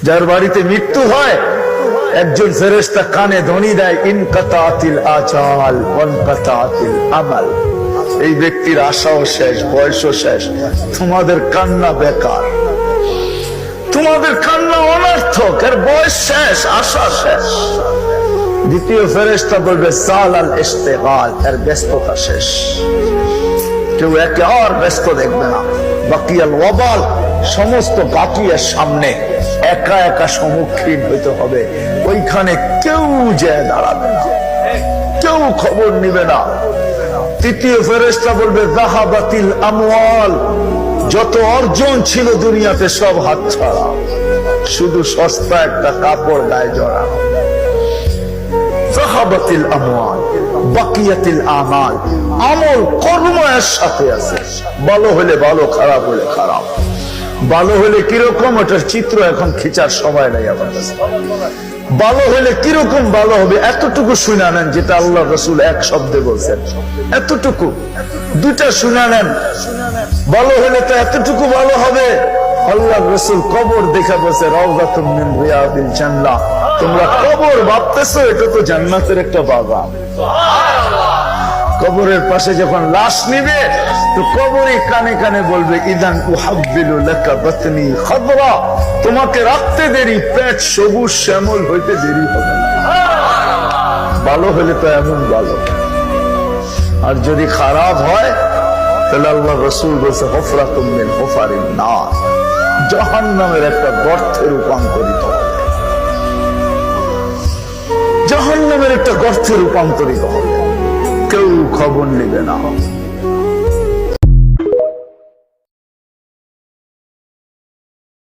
যার বাড়িতে মৃত্যু হয় একজন ফেরেশতা কানে ধ্বনি দেয়, ইনকাতাতিল আজাল ওয়ানকাতাতিল আমাল। এই ব্যক্তির আশাও শেষ, বয়সও শেষ, তোমাদের কান্না বেকার, তোমাদের কান্না অনর্থক, এর বয়স শেষ, আশা শেষ। দ্বিতীয় ফেরেশতা বলবে সাল আল ইশতিগাল, এর ব্যস্ততা শেষ, কেউ একে আর ব্যস্ত দেখবে না। বাকিয়াল ওয়াবাল, সমস্ত বাকিয়ার সামনে একা একা সম্মুখীন হইতে হবে, ওইখানে কেউ যায় দাঁড়াবে না, কেউ খবর নিবে না। তৃতীয় ফেরেশতা বলবে যাহাবাতিল আমওয়াল, যত অর্জন ছিল দুনিয়াতে সব হাতছাড়া, শুধু সস্তা একটা কাপড় গায়ে জড়ানো। যাহাবাতিল আমওয়াল বাকিয়াতিল আমাল, আমল কর্ম এর সাথে আছে, ভালো হলে ভালো, খারাপ হলে খারাপ। ভালো হলে কিরকম, ওটার চিত্র এখন খিচার সময় নেই আমার কাছে। ভালো হলে কিরকম ভালো হবে এতটুকু শুনে নেন, যেটা আল্লাহ রাসূল এক শব্দে বলছেন, এতটুকু দুটা শুনে নেন। ভালো হলে তো এতটুকু ভালো হবে, আল্লাহ রাসূল কবর দেখা বলছে রাউযাতুম মিন রিয়াদিল জান্নাহ। তোমরা কবর ভাবতেছো, এটা তো জান্নাতের একটা বাগান। কবরের পাশে যখন লাশ নিবে তো কবরই কানে কানে বলবে ইদান উহাব্বিলু লাকা বাতনি খাদরা, তোমাকে রাখতে দেরি, পেট সবুজ শ্যামল হইতে দেরি হবে না। ভালো হলে তো এমন ভালো, আর যদি খারাপ হয় তাহলে আল্লাহ রাসূল বলছে হুফরাতুম মিন হুফারিন নার, জাহান্নামের একটা গর্তে রূপান্তরিত হবে, জাহান্নামের একটা গর্তে রূপান্তরিত হবে, কেউ খবর নেবে না।